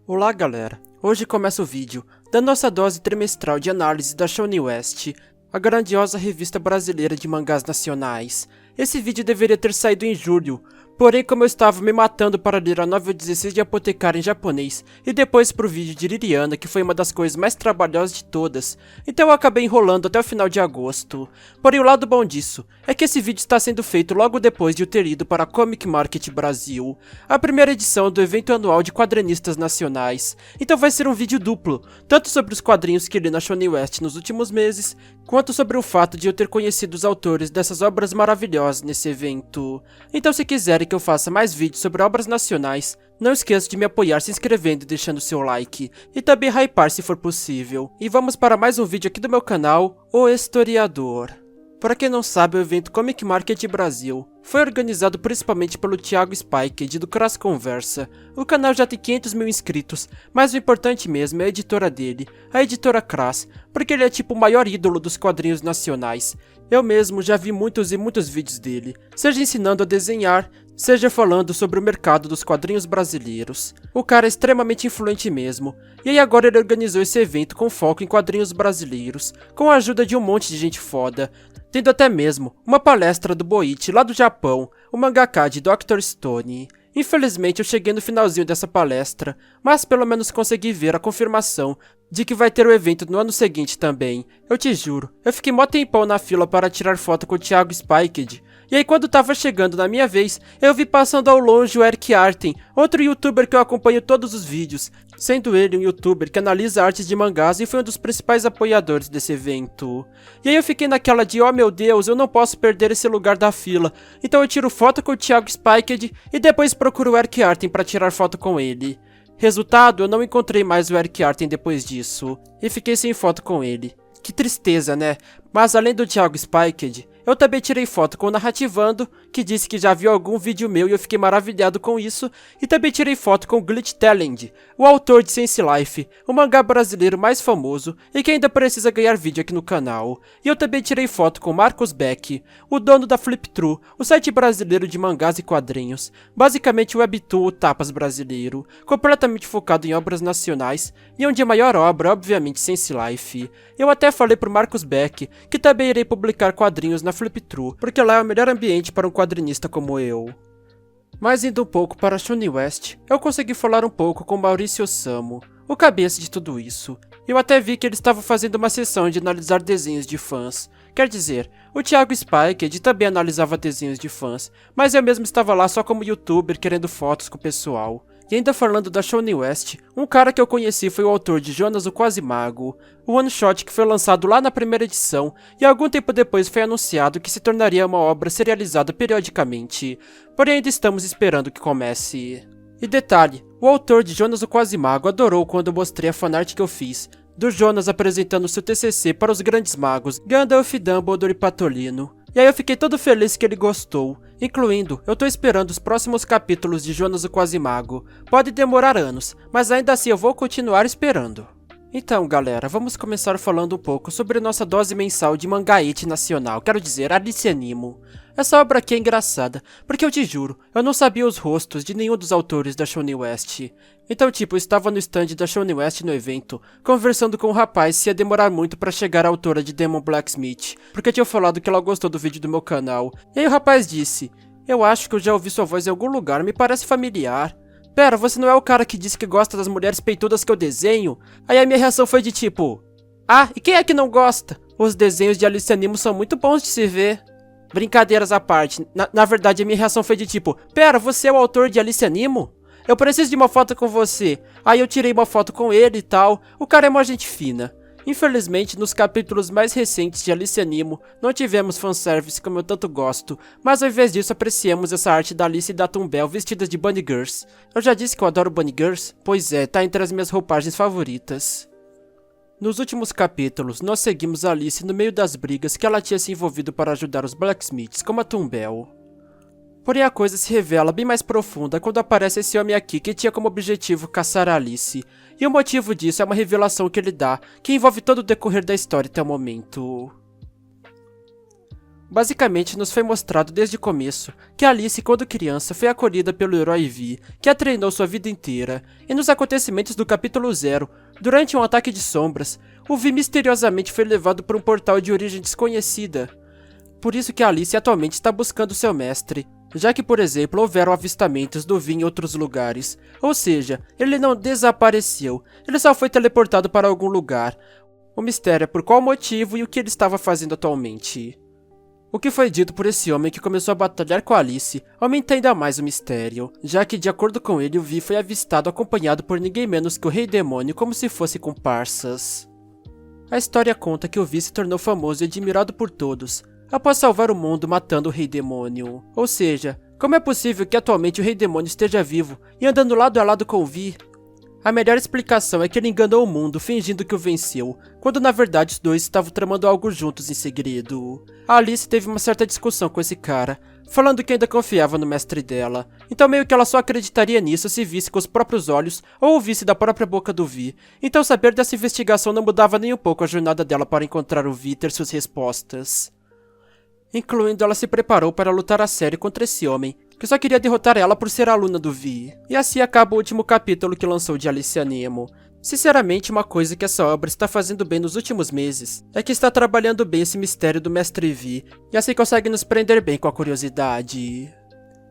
Olá galera, hoje começa o vídeo da nossa dose trimestral de análise da Shonen West, a grandiosa revista brasileira de mangás nacionais. Esse vídeo deveria ter saído em julho, porém como eu estava me matando para ler a novel 16 de Apotecário em japonês e depois pro vídeo de Liriana, que foi uma das coisas mais trabalhosas de todas, então eu acabei enrolando até o final de agosto. Porém o lado bom disso é que esse vídeo está sendo feito logo depois de eu ter ido para a Comic Market Brasil, a primeira edição do evento anual de quadrinistas nacionais, então vai ser um vídeo duplo, tanto sobre os quadrinhos que li na Shonen West nos últimos meses, quanto sobre o fato de eu ter conhecido os autores dessas obras maravilhosas nesse evento. Então se quiserem que eu faça mais vídeos sobre obras nacionais, não esqueça de me apoiar se inscrevendo e deixando seu like, e também hypar se for possível. E vamos para mais um vídeo aqui do meu canal, O Historiador. Para quem não sabe, o evento Comic Market Brasil foi organizado principalmente pelo Thiago Spiked do Crass Conversa. O canal já tem 500 mil inscritos, mas o importante mesmo é a editora dele, a editora Crass, porque ele é tipo o maior ídolo dos quadrinhos nacionais. Eu mesmo já vi muitos e muitos vídeos dele, seja ensinando a desenhar, seja falando sobre o mercado dos quadrinhos brasileiros. O cara é extremamente influente mesmo, e aí agora ele organizou esse evento com foco em quadrinhos brasileiros, com a ajuda de um monte de gente foda, tendo até mesmo uma palestra do Boichi lá do Japão, o mangaka de Dr. Stone. Infelizmente eu cheguei no finalzinho dessa palestra, mas pelo menos consegui ver a confirmação de que vai ter o evento no ano seguinte também. Eu te juro, eu fiquei mó tempão na fila para tirar foto com o Thiago Spiked, e aí quando tava chegando na minha vez, eu vi passando ao longe o Eric Arten, outro youtuber que eu acompanho todos os vídeos, sendo ele um youtuber que analisa artes de mangás e foi um dos principais apoiadores desse evento. E aí eu fiquei naquela de, oh meu Deus, eu não posso perder esse lugar da fila, então eu tiro foto com o Thiago Spiked e depois procuro o Eric Arten para tirar foto com ele. Resultado, eu não encontrei mais o Eric Arten depois disso, e fiquei sem foto com ele. Que tristeza, né? Mas além do Thiago Spiked, eu também tirei foto com o Narrativando, que disse que já viu algum vídeo meu e eu fiquei maravilhado com isso, e também tirei foto com o Glitch Talent, o autor de Sense Life, o mangá brasileiro mais famoso e que ainda precisa ganhar vídeo aqui no canal. E eu também tirei foto com Marcos Beck, o dono da Flip Through, o site brasileiro de mangás e quadrinhos, basicamente o webtoon Tapas brasileiro, completamente focado em obras nacionais, e onde a maior obra, obviamente, Sense Life. Eu até falei pro Marcos Beck que também irei publicar quadrinhos na Flip Through, porque lá é o melhor ambiente para um quadrinista como eu. Mas indo um pouco para Shonen West, eu consegui falar um pouco com Maurício Osamu, o cabeça de tudo isso. Eu até vi que ele estava fazendo uma sessão de analisar desenhos de fãs. Quer dizer, o Thiago Spiked também analisava desenhos de fãs, mas eu mesmo estava lá só como youtuber querendo fotos com o pessoal. E ainda falando da Shonen West, um cara que eu conheci foi o autor de Jonas o Quase Mago, o one shot que foi lançado lá na primeira edição e algum tempo depois foi anunciado que se tornaria uma obra serializada periodicamente, porém ainda estamos esperando que comece. E detalhe, o autor de Jonas o Quase Mago adorou quando eu mostrei a fanart que eu fiz, do Jonas apresentando seu TCC para os grandes magos Gandalf, Dumbledore e Patolino. E aí eu fiquei todo feliz que ele gostou, incluindo, eu tô esperando os próximos capítulos de Jonas o Quase Mago. Pode demorar anos, mas ainda assim eu vou continuar esperando. Então galera, vamos começar falando um pouco sobre nossa dose mensal de mangaete nacional, quero dizer, Alice Animo. Essa obra aqui é engraçada, porque eu te juro, eu não sabia os rostos de nenhum dos autores da Shonen West. Então tipo, eu estava no stand da Shonen West no evento, conversando com um rapaz se ia demorar muito pra chegar a autora de Demon Blacksmith, porque eu tinha falado que ela gostou do vídeo do meu canal. E aí o rapaz disse, eu acho que eu já ouvi sua voz em algum lugar, me parece familiar. Pera, você não é o cara que disse que gosta das mulheres peitudas que eu desenho? Aí a minha reação foi de tipo, ah, e quem é que não gosta? Os desenhos de Alice Animo são muito bons de se ver. Brincadeiras à parte, na verdade a minha reação foi de tipo, pera, você é o autor de Alice Animo? Eu preciso de uma foto com você. Aí eu tirei uma foto com ele e tal, o cara é uma gente fina. Infelizmente, nos capítulos mais recentes de Alice Animo, não tivemos fanservice como eu tanto gosto, mas ao invés disso apreciamos essa arte da Alice e da Tumbel vestidas de Bunny Girls. Eu já disse que eu adoro Bunny Girls? Pois é, tá entre as minhas roupagens favoritas. Nos últimos capítulos, nós seguimos a Alice no meio das brigas que ela tinha se envolvido para ajudar os Blacksmiths, como a Tumbel. Porém a coisa se revela bem mais profunda quando aparece esse homem aqui que tinha como objetivo caçar a Alice. E o motivo disso é uma revelação que ele dá, que envolve todo o decorrer da história até o momento. Basicamente, nos foi mostrado desde o começo que Alice, quando criança, foi acolhida pelo herói Vi, que a treinou sua vida inteira, e nos acontecimentos do capítulo 0, durante um ataque de sombras, o Vi misteriosamente foi levado para um portal de origem desconhecida. Por isso que Alice atualmente está buscando seu mestre, já que, por exemplo, houveram avistamentos do Vi em outros lugares, ou seja, ele não desapareceu, ele só foi teleportado para algum lugar. O mistério é por qual motivo e o que ele estava fazendo atualmente. O que foi dito por esse homem que começou a batalhar com Alice aumenta ainda mais o mistério, já que, de acordo com ele, o Vi foi avistado acompanhado por ninguém menos que o Rei Demônio, como se fosse comparsas. A história conta que o Vi se tornou famoso e admirado por todos, após salvar o mundo matando o Rei Demônio. Ou seja, como é possível que atualmente o Rei Demônio esteja vivo e andando lado a lado com o Vi? A melhor explicação é que ele enganou o mundo fingindo que o venceu, quando na verdade os dois estavam tramando algo juntos em segredo. A Alice teve uma certa discussão com esse cara, falando que ainda confiava no mestre dela, então meio que ela só acreditaria nisso se visse com os próprios olhos ou ouvisse da própria boca do Vi. Então saber dessa investigação não mudava nem um pouco a jornada dela para encontrar o Vi e ter suas respostas. Incluindo, ela se preparou para lutar a sério contra esse homem, que só queria derrotar ela por ser aluna do Vi. E assim acaba o último capítulo que lançou de Alice Nemo. Sinceramente, uma coisa que essa obra está fazendo bem nos últimos meses é que está trabalhando bem esse mistério do Mestre Vi, e assim consegue nos prender bem com a curiosidade.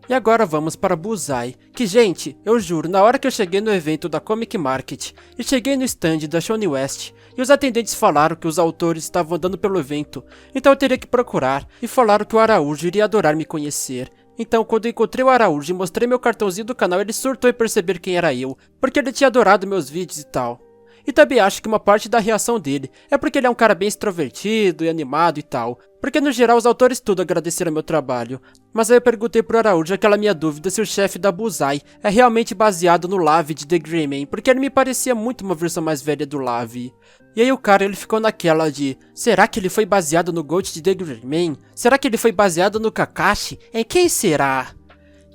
E agora vamos para Bullseye, que gente, eu juro, na hora que eu cheguei no evento da Comic Market e cheguei no stand da Shawnee West, e os atendentes falaram que os autores estavam andando pelo evento, então eu teria que procurar, e falaram que o Araújo iria adorar me conhecer. Então, quando eu encontrei o Araújo e mostrei meu cartãozinho do canal, ele surtou em perceber quem era eu, porque ele tinha adorado meus vídeos e tal. E também acho que uma parte da reação dele é porque ele é um cara bem extrovertido e animado e tal, porque no geral os autores tudo agradeceram meu trabalho. Mas aí eu perguntei pro Araújo aquela minha dúvida se o chefe da Bullseye é realmente baseado no Lavi de The Greyman, porque ele me parecia muito uma versão mais velha do Lavi. E aí o cara ele ficou naquela de, será que ele foi baseado no Gold de The Greyman? Será que ele foi baseado no Kakashi? Em quem será?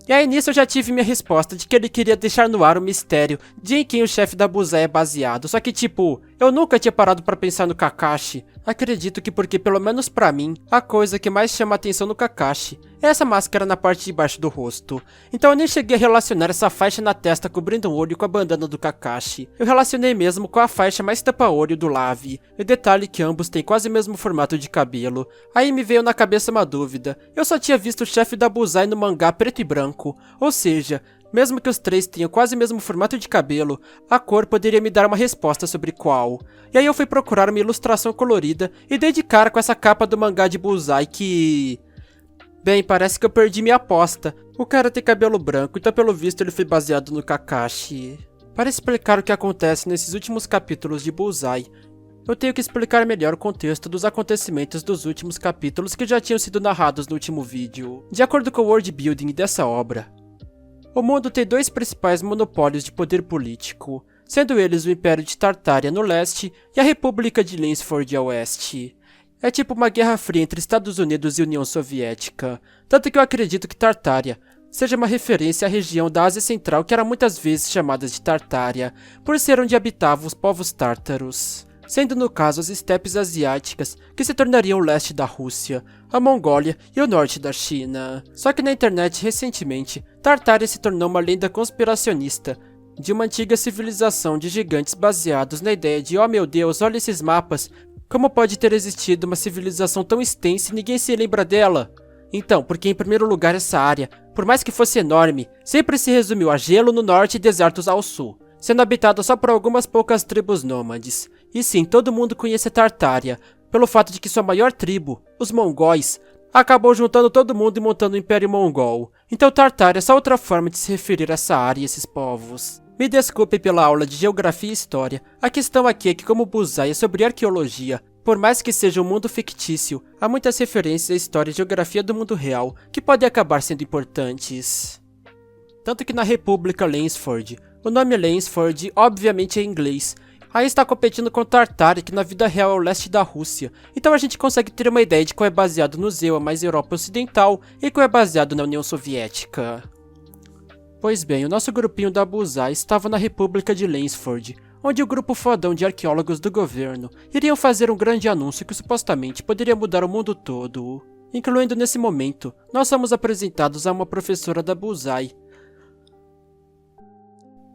E aí nisso eu já tive minha resposta de que ele queria deixar no ar o mistério de em quem o chefe da Bullseye é baseado, só que tipo, eu nunca tinha parado pra pensar no Kakashi. Acredito que porque pelo menos pra mim, a coisa que mais chama atenção no Kakashi é essa máscara na parte de baixo do rosto. Então eu nem cheguei a relacionar essa faixa na testa cobrindo o olho com a bandana do Kakashi. Eu relacionei mesmo com a faixa mais tapa-olho do Lavi, e detalhe que ambos têm quase o mesmo formato de cabelo. Aí me veio na cabeça uma dúvida, eu só tinha visto o chefe da Bullseye no mangá preto e branco, ou seja, mesmo que os três tenham quase o mesmo formato de cabelo, a cor poderia me dar uma resposta sobre qual. E aí eu fui procurar uma ilustração colorida e dei de cara com essa capa do mangá de Bullseye que... Bem, parece que eu perdi minha aposta. O cara tem cabelo branco, então pelo visto ele foi baseado no Kakashi. Para explicar o que acontece nesses últimos capítulos de Bullseye, eu tenho que explicar melhor o contexto dos acontecimentos dos últimos capítulos que já tinham sido narrados no último vídeo. De acordo com o world building dessa obra, o mundo tem dois principais monopólios de poder político, sendo eles o Império de Tartaria no leste e a República de Lansford a oeste. É tipo uma guerra fria entre Estados Unidos e União Soviética, tanto que eu acredito que Tartaria seja uma referência à região da Ásia Central que era muitas vezes chamada de Tartária, por ser onde habitavam os povos tártaros, sendo no caso as estepes asiáticas que se tornariam o leste da Rússia, a Mongólia e o norte da China. Só que na internet recentemente, Tartária se tornou uma lenda conspiracionista de uma antiga civilização de gigantes baseados na ideia de, oh meu Deus, olha esses mapas, como pode ter existido uma civilização tão extensa e ninguém se lembra dela? Então, porque em primeiro lugar essa área, por mais que fosse enorme, sempre se resumiu a gelo no norte e desertos ao sul, sendo habitada só por algumas poucas tribos nômades. E sim, todo mundo conhece Tartária, pelo fato de que sua maior tribo, os mongóis, acabou juntando todo mundo e montando o Império Mongol. Então Tartária é só outra forma de se referir a essa área e esses povos. Me desculpe pela aula de Geografia e História, a questão aqui é que como Bullseye é sobre arqueologia, por mais que seja um mundo fictício, há muitas referências à história e geografia do mundo real que podem acabar sendo importantes. Tanto que na República Lansford, o nome Lansford obviamente é em inglês, aí está competindo com Tartária, que na vida real é o leste da Rússia, então a gente consegue ter uma ideia de qual é baseado no Zewa mais Europa Ocidental e qual é baseado na União Soviética. Pois bem, o nosso grupinho da Bullseye estava na República de Lansford, onde o grupo fodão de arqueólogos do governo iriam fazer um grande anúncio que supostamente poderia mudar o mundo todo. incluindo nesse momento, nós somos apresentados a uma professora da Bullseye,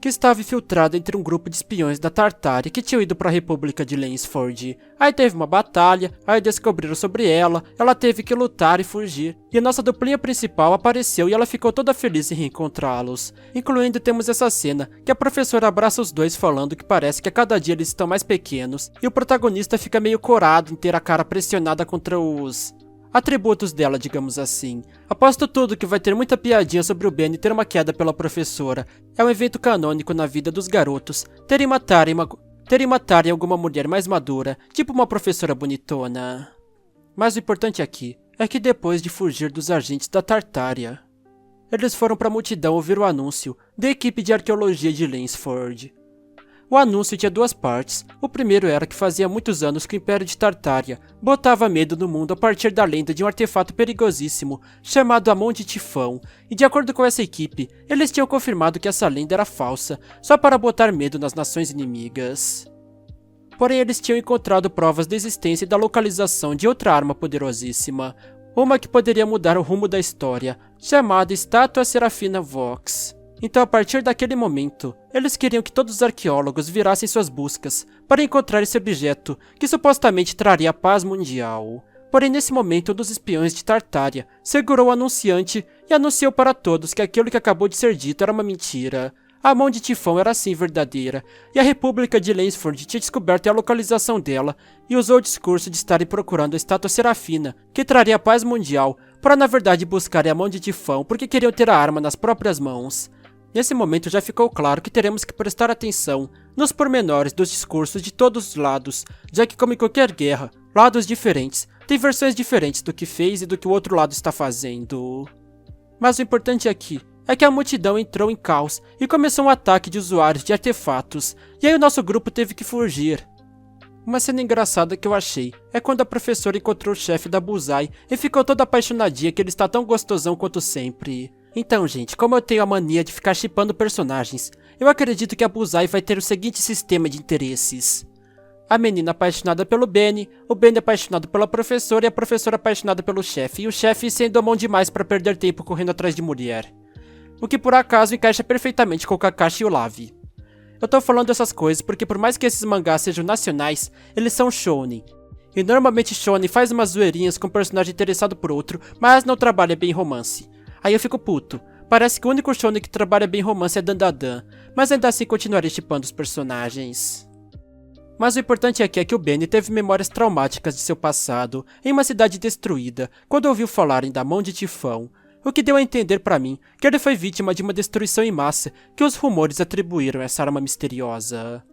que estava infiltrada entre um grupo de espiões da Tartária que tinham ido para a República de Lansford. Aí teve uma batalha, aí descobriram sobre ela teve que lutar e fugir, e a nossa duplinha principal apareceu e ela ficou toda feliz em reencontrá-los. Incluindo temos essa cena, que a professora abraça os dois falando que parece que a cada dia eles estão mais pequenos, e o protagonista fica meio corado em ter a cara pressionada contra os atributos dela, digamos assim. Aposto tudo que vai ter muita piadinha sobre o Benny ter uma queda pela professora. É um evento canônico na vida dos garotos terem matarem alguma mulher mais madura, tipo uma professora bonitona. Mas o importante aqui é que depois de fugir dos agentes da Tartária, eles foram para a multidão ouvir o anúncio da equipe de arqueologia de Lansford. O anúncio tinha duas partes. O primeiro era que fazia muitos anos que o Império de Tartária botava medo no mundo a partir da lenda de um artefato perigosíssimo chamado A Mão de Tifão, e de acordo com essa equipe, eles tinham confirmado que essa lenda era falsa, só para botar medo nas nações inimigas. Porém, eles tinham encontrado provas da existência e da localização de outra arma poderosíssima, uma que poderia mudar o rumo da história, chamada Estátua Serafina Vox. Então, a partir daquele momento, eles queriam que todos os arqueólogos virassem suas buscas para encontrar esse objeto que supostamente traria a paz mundial. Porém, nesse momento, um dos espiões de Tartária segurou o anunciante e anunciou para todos que aquilo que acabou de ser dito era uma mentira. A Mão de Tifão era sim verdadeira, e a República de Lansford tinha descoberto a localização dela e usou o discurso de estarem procurando a Estátua Serafina, que traria a paz mundial, para na verdade buscarem a Mão de Tifão porque queriam ter a arma nas próprias mãos. Nesse momento já ficou claro que teremos que prestar atenção nos pormenores dos discursos de todos os lados, já que como em qualquer guerra, lados diferentes têm versões diferentes do que fez e do que o outro lado está fazendo. Mas o importante aqui é que a multidão entrou em caos e começou um ataque de usuários de artefatos, e aí o nosso grupo teve que fugir. Uma cena engraçada que eu achei é quando a professora encontrou o chefe da Bullseye e ficou toda apaixonadinha que ele está tão gostosão quanto sempre. Então, gente, como eu tenho a mania de ficar shippando personagens, eu acredito que a Bullseye vai ter o seguinte sistema de interesses. A menina apaixonada pelo Benny, o Benny apaixonado pela professora e a professora apaixonada pelo chefe, e o chefe sendo mão demais para perder tempo correndo atrás de mulher. O que por acaso encaixa perfeitamente com o Kakashi e o Lavi. Eu tô falando essas coisas porque por mais que esses mangás sejam nacionais, eles são shounen. E normalmente shounen faz umas zoeirinhas com um personagem interessado por outro, mas não trabalha bem romance. Aí eu fico puto. Parece que o único shounen que trabalha bem romance é Dandadan, mas ainda assim continuarei shippando os personagens. Mas o importante aqui é que o Benny teve memórias traumáticas de seu passado, em uma cidade destruída, quando ouviu falarem da Mão de Tifão, o que deu a entender pra mim que ele foi vítima de uma destruição em massa que os rumores atribuíram a essa arma misteriosa.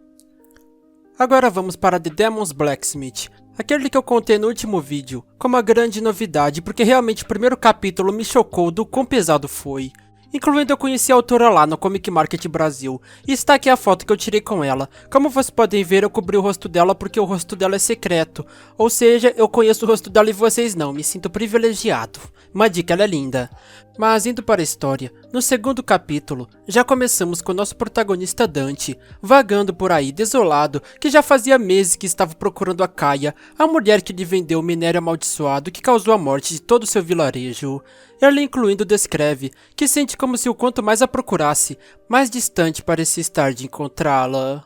Agora vamos para The Demon's Blacksmith, aquele que eu contei no último vídeo, como uma grande novidade porque realmente o primeiro capítulo me chocou do quão pesado foi. Incluindo eu conheci a autora lá no Comic Market Brasil, e está aqui a foto que eu tirei com ela. Como vocês podem ver, eu cobri o rosto dela porque o rosto dela é secreto, ou seja, eu conheço o rosto dela e vocês não, me sinto privilegiado. Uma dica, ela é linda. Mas indo para a história, no segundo capítulo, já começamos com o nosso protagonista Dante, vagando por aí desolado, que já fazia meses que estava procurando a Kaia, a mulher que lhe vendeu o minério amaldiçoado que causou a morte de todo o seu vilarejo. Ele incluindo descreve que sente como se o quanto mais a procurasse, mais distante parecia estar de encontrá-la.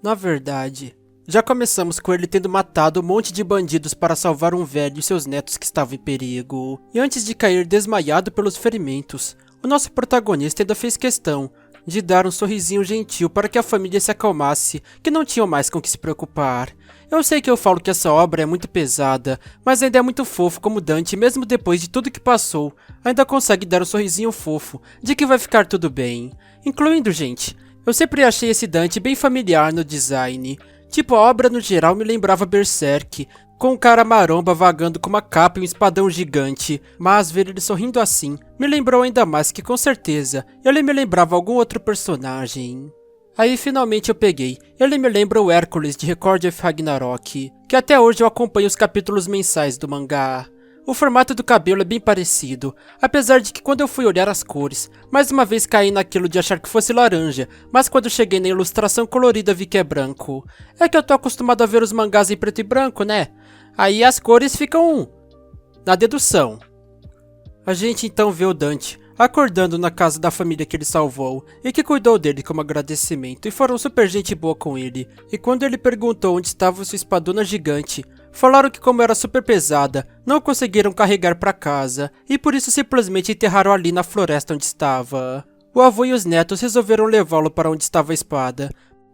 Na verdade, já começamos com ele tendo matado um monte de bandidos para salvar um velho e seus netos que estavam em perigo. E antes de cair desmaiado pelos ferimentos, o nosso protagonista ainda fez questão de dar um sorrisinho gentil para que a família se acalmasse, que não tinham mais com o que se preocupar. Eu sei que eu falo que essa obra é muito pesada, mas ainda é muito fofo como Dante, mesmo depois de tudo que passou, ainda consegue dar um sorrisinho fofo de que vai ficar tudo bem. Incluindo, gente, eu sempre achei esse Dante bem familiar no design. Tipo, a obra no geral me lembrava Berserk, com um cara maromba vagando com uma capa e um espadão gigante, mas ver ele sorrindo assim me lembrou ainda mais que com certeza ele me lembrava algum outro personagem. Aí finalmente eu peguei, ele me lembra o Hércules de Record of Ragnarok, que até hoje eu acompanho os capítulos mensais do mangá. O formato do cabelo é bem parecido, apesar de que quando eu fui olhar as cores, mais uma vez caí naquilo de achar que fosse laranja, mas quando cheguei na ilustração colorida vi que é branco. É que eu tô acostumado a ver os mangás em preto e branco, né? Aí as cores ficam na dedução. A gente então vê o Dante acordando na casa da família que ele salvou e que cuidou dele como agradecimento e foram super gente boa com ele. E quando ele perguntou onde estava sua espadona gigante, falaram que como era super pesada, não conseguiram carregar para casa e por isso simplesmente enterraram ali na floresta onde estava. O avô e os netos resolveram levá-lo para onde estava a espada.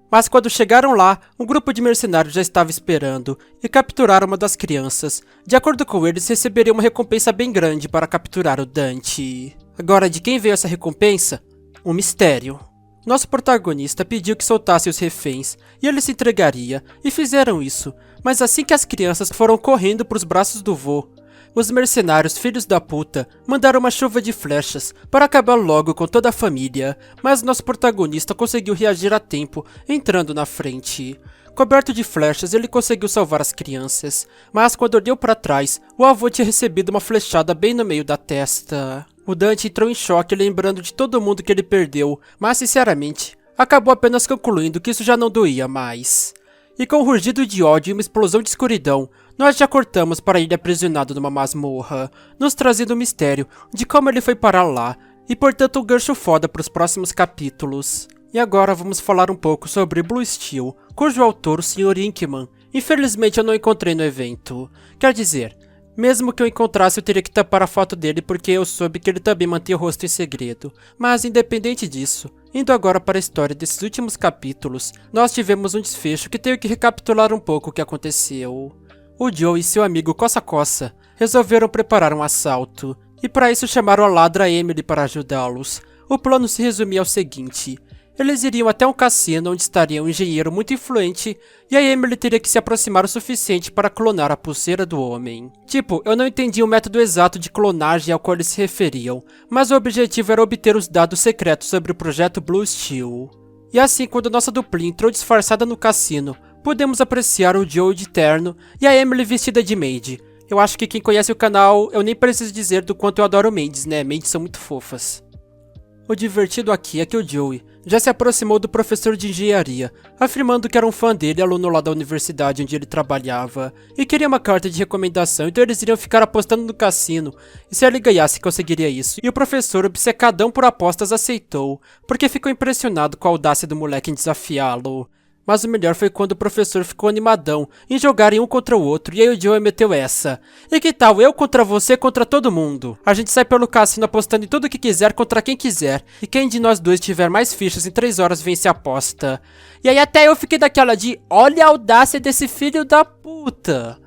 Mas quando chegaram lá, um grupo de mercenários já estava esperando e capturaram uma das crianças. De acordo com eles, receberiam uma recompensa bem grande para capturar o Dante. Agora, de quem veio essa recompensa? Um mistério. Nosso protagonista pediu que soltassem os reféns e ele se entregaria, e fizeram isso. Mas assim que as crianças foram correndo para os braços do vô, os mercenários filhos da puta mandaram uma chuva de flechas para acabar logo com toda a família, mas nosso protagonista conseguiu reagir a tempo, entrando na frente. Coberto de flechas, ele conseguiu salvar as crianças, mas quando olhou para trás, o avô tinha recebido uma flechada bem no meio da testa. O Dante entrou em choque lembrando de todo mundo que ele perdeu, mas sinceramente, acabou apenas concluindo que isso já não doía mais. E com um rugido de ódio e uma explosão de escuridão, nós já cortamos para ele aprisionado numa masmorra, nos trazendo o mistério de como ele foi parar lá, e portanto um gancho foda para os próximos capítulos. E agora vamos falar um pouco sobre Blue Steel, cujo autor, o Sr. Inkman, infelizmente eu não encontrei no evento. Quer dizer, mesmo que eu encontrasse eu teria que tapar a foto dele porque eu soube que ele também mantinha o rosto em segredo. Mas independente disso, indo agora para a história desses últimos capítulos, nós tivemos um desfecho que tenho que recapitular um pouco o que aconteceu. O Joe e seu amigo Coça Coça resolveram preparar um assalto, e para isso chamaram a ladra Emily para ajudá-los. O plano se resumia ao seguinte: eles iriam até um cassino onde estaria um engenheiro muito influente e a Emily teria que se aproximar o suficiente para clonar a pulseira do homem. Tipo, eu não entendi o método exato de clonagem ao qual eles se referiam, mas o objetivo era obter os dados secretos sobre o projeto Blue Steel. E assim, quando nossa duplinha entrou disfarçada no cassino, podemos apreciar o Joe de terno e a Emily vestida de maid. Eu acho que quem conhece o canal, eu nem preciso dizer do quanto eu adoro maids, né? Maids são muito fofas. O divertido aqui é que o Joey já se aproximou do professor de engenharia, afirmando que era um fã dele, aluno lá da universidade onde ele trabalhava, e queria uma carta de recomendação, então eles iriam ficar apostando no cassino, e se ele ganhasse conseguiria isso. E o professor, obcecadão por apostas, aceitou, porque ficou impressionado com a audácia do moleque em desafiá-lo. Mas o melhor foi quando o professor ficou animadão em jogarem um contra o outro, e aí o Joey meteu essa: e que tal eu contra você contra todo mundo? A gente sai pelo cassino apostando em tudo o que quiser contra quem quiser, e quem de nós dois tiver mais fichas em 3 horas vence a aposta. E aí até eu fiquei daquela de: olha a audácia desse filho da puta.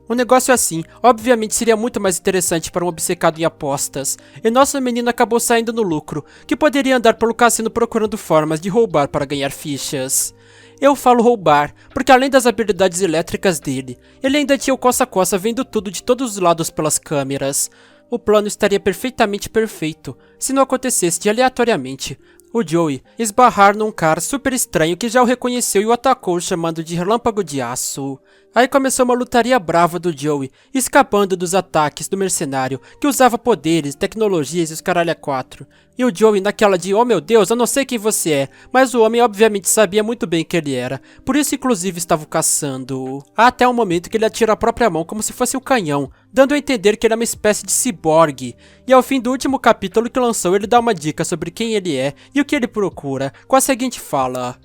Um negócio assim, obviamente seria muito mais interessante para um obcecado em apostas, e nosso menino acabou saindo no lucro, que poderia andar pelo cassino procurando formas de roubar para ganhar fichas. Eu falo roubar, porque além das habilidades elétricas dele, ele ainda tinha o coça-coça vendo tudo de todos os lados pelas câmeras. O plano estaria perfeitamente perfeito, se não acontecesse de aleatoriamente o Joey esbarrar num cara super estranho que já o reconheceu e o atacou chamando de Relâmpago de Aço. Aí começou uma lutaria brava do Joey, escapando dos ataques do mercenário, que usava poderes, tecnologias e os caralho a quatro. E o Joey naquela de: oh meu Deus, eu não sei quem você é, mas o homem obviamente sabia muito bem quem ele era, por isso inclusive estava o caçando. Até o momento que ele atira a própria mão como se fosse um canhão, dando a entender que ele é uma espécie de ciborgue. E ao fim do último capítulo que lançou, ele dá uma dica sobre quem ele é e o que ele procura, com a seguinte fala: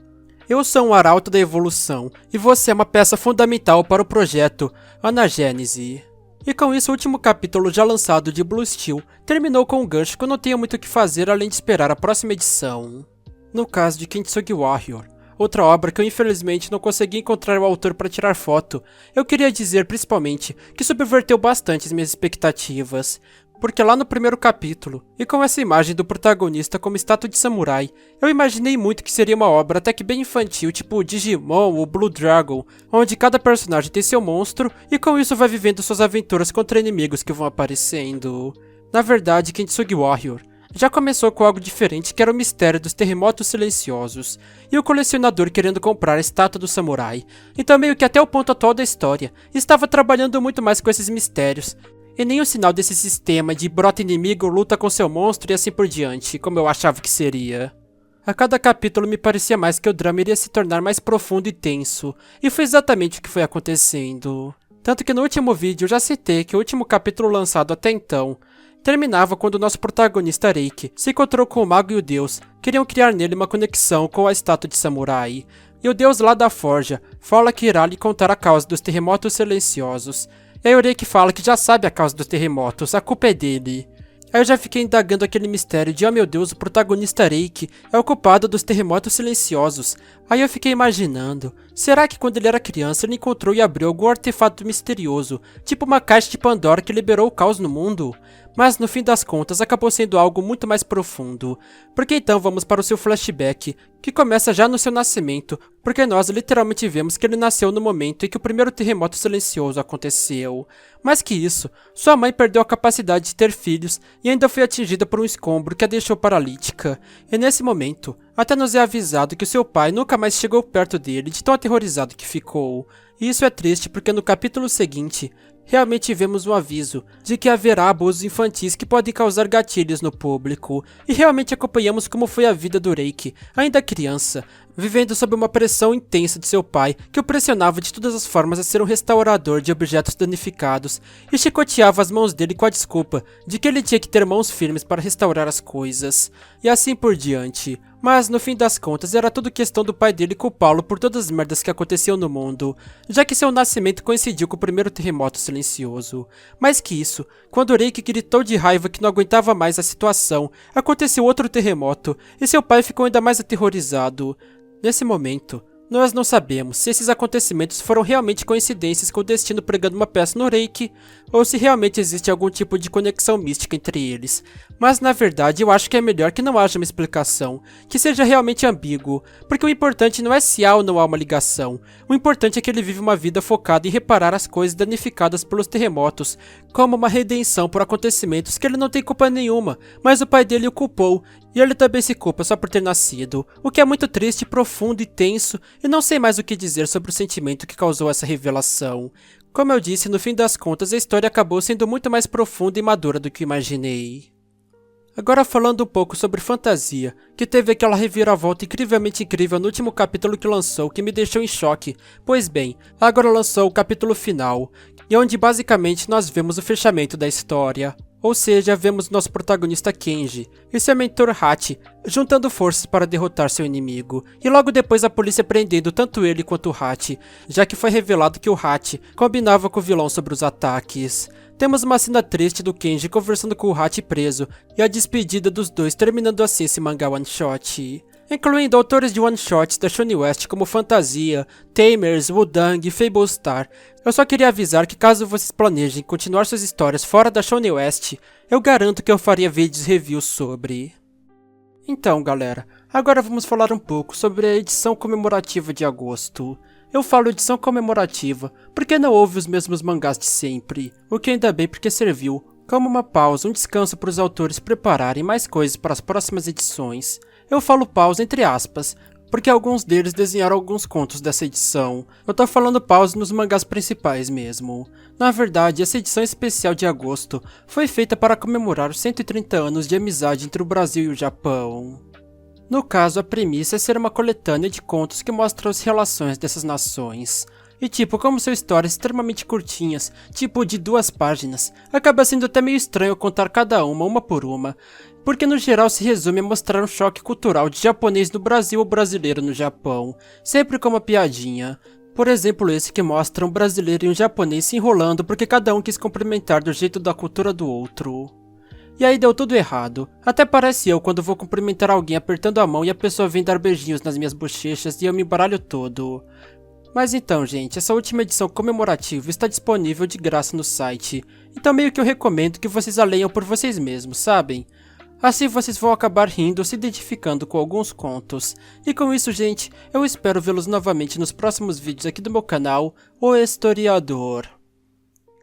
eu sou um arauto da evolução, e você é uma peça fundamental para o projeto Anagênese. E com isso o último capítulo já lançado de Blue Steel terminou com um gancho que eu não tenho muito o que fazer além de esperar a próxima edição. No caso de Kintsugi Warrior, outra obra que eu infelizmente não consegui encontrar o autor para tirar foto, eu queria dizer principalmente que subverteu bastante as minhas expectativas. Porque lá no primeiro capítulo, e com essa imagem do protagonista como estátua de samurai, eu imaginei muito que seria uma obra até que bem infantil, tipo Digimon ou Blue Dragon, onde cada personagem tem seu monstro e com isso vai vivendo suas aventuras contra inimigos que vão aparecendo. Na verdade, Kintsugi Warrior já começou com algo diferente, que era o mistério dos terremotos silenciosos, e o colecionador querendo comprar a estátua do samurai. Então meio que até o ponto atual da história, estava trabalhando muito mais com esses mistérios, e nem o sinal desse sistema de brota inimigo, luta com seu monstro e assim por diante, como eu achava que seria. A cada capítulo me parecia mais que o drama iria se tornar mais profundo e tenso, e foi exatamente o que foi acontecendo. Tanto que no último vídeo eu já citei que o último capítulo lançado até então terminava quando o nosso protagonista Reiki se encontrou com o mago e o deus, queriam criar nele uma conexão com a estátua de samurai. E o deus lá da forja fala que irá lhe contar a causa dos terremotos silenciosos. E aí o Reiki fala que já sabe a causa dos terremotos, a culpa é dele. Aí eu já fiquei indagando aquele mistério de, oh meu Deus, o protagonista Reiki é o culpado dos terremotos silenciosos. Aí eu fiquei imaginando, será que quando ele era criança ele encontrou e abriu algum artefato misterioso, tipo uma caixa de Pandora que liberou o caos no mundo? Mas no fim das contas acabou sendo algo muito mais profundo. Porque então vamos para o seu flashback, que começa já no seu nascimento, porque nós literalmente vemos que ele nasceu no momento em que o primeiro terremoto silencioso aconteceu. Mais que isso, sua mãe perdeu a capacidade de ter filhos e ainda foi atingida por um escombro que a deixou paralítica. E nesse momento, até nos é avisado que o seu pai nunca mais chegou perto dele de tão aterrorizado que ficou. E isso é triste porque no capítulo seguinte, realmente vemos um aviso de que haverá abusos infantis que podem causar gatilhos no público, e realmente acompanhamos como foi a vida do Reiki, ainda criança, vivendo sob uma pressão intensa de seu pai, que o pressionava de todas as formas a ser um restaurador de objetos danificados, e chicoteava as mãos dele com a desculpa de que ele tinha que ter mãos firmes para restaurar as coisas, e assim por diante. Mas, no fim das contas, era tudo questão do pai dele culpá-lo por todas as merdas que aconteciam no mundo, já que seu nascimento coincidiu com o primeiro terremoto silencioso. Mais que isso, quando Reiki gritou de raiva que não aguentava mais a situação, aconteceu outro terremoto, e seu pai ficou ainda mais aterrorizado. Nesse momento, nós não sabemos se esses acontecimentos foram realmente coincidências com o destino pregando uma peça no Reiki, ou se realmente existe algum tipo de conexão mística entre eles. Mas na verdade eu acho que é melhor que não haja uma explicação, que seja realmente ambíguo, porque o importante não é se há ou não há uma ligação, o importante é que ele vive uma vida focada em reparar as coisas danificadas pelos terremotos, como uma redenção por acontecimentos que ele não tem culpa nenhuma, mas o pai dele o culpou, e ele também se culpa só por ter nascido, o que é muito triste, profundo e tenso, e não sei mais o que dizer sobre o sentimento que causou essa revelação. Como eu disse, no fim das contas a história acabou sendo muito mais profunda e madura do que imaginei. Agora falando um pouco sobre fantasia, que teve aquela reviravolta incrivelmente incrível no último capítulo que lançou que me deixou em choque, pois bem, agora lançou o capítulo final, e onde basicamente nós vemos o fechamento da história. Ou seja, vemos nosso protagonista Kenji e seu mentor Hachi juntando forças para derrotar seu inimigo, e logo depois a polícia prendendo tanto ele quanto o Hachi, já que foi revelado que o Hachi combinava com o vilão sobre os ataques. Temos uma cena triste do Kenji conversando com o Hachi preso, e a despedida dos dois terminando assim esse mangá one shot. Incluindo autores de one-shots da Shonen West como Fantasia, Tamers, Wudang e Fable Star. Eu só queria avisar que caso vocês planejem continuar suas histórias fora da Shonen West, eu garanto que eu faria vídeos reviews sobre. Então galera, agora vamos falar um pouco sobre a edição comemorativa de agosto. Eu falo edição comemorativa porque não houve os mesmos mangás de sempre, o que ainda bem porque serviu como uma pausa, um descanso para os autores prepararem mais coisas para as próximas edições. Eu falo pausa entre aspas, porque alguns deles desenharam alguns contos dessa edição. Eu tô falando pausa nos mangás principais mesmo. Na verdade, essa edição especial de agosto foi feita para comemorar os 130 anos de amizade entre o Brasil e o Japão. No caso, a premissa é ser uma coletânea de contos que mostram as relações dessas nações. E tipo, como são histórias extremamente curtinhas, tipo de 2 páginas, acaba sendo até meio estranho contar cada uma por uma, porque no geral se resume a mostrar um choque cultural de japonês no Brasil ou brasileiro no Japão, sempre com uma piadinha. Por exemplo, esse que mostra um brasileiro e um japonês se enrolando porque cada um quis cumprimentar do jeito da cultura do outro. E aí deu tudo errado, até parece eu quando vou cumprimentar alguém apertando a mão e a pessoa vem dar beijinhos nas minhas bochechas e eu me embaralho todo. Mas então gente, essa última edição comemorativa está disponível de graça no site, então meio que eu recomendo que vocês a leiam por vocês mesmos, sabem? Assim vocês vão acabar rindo ou se identificando com alguns contos. E com isso gente, eu espero vê-los novamente nos próximos vídeos aqui do meu canal, O Historiador.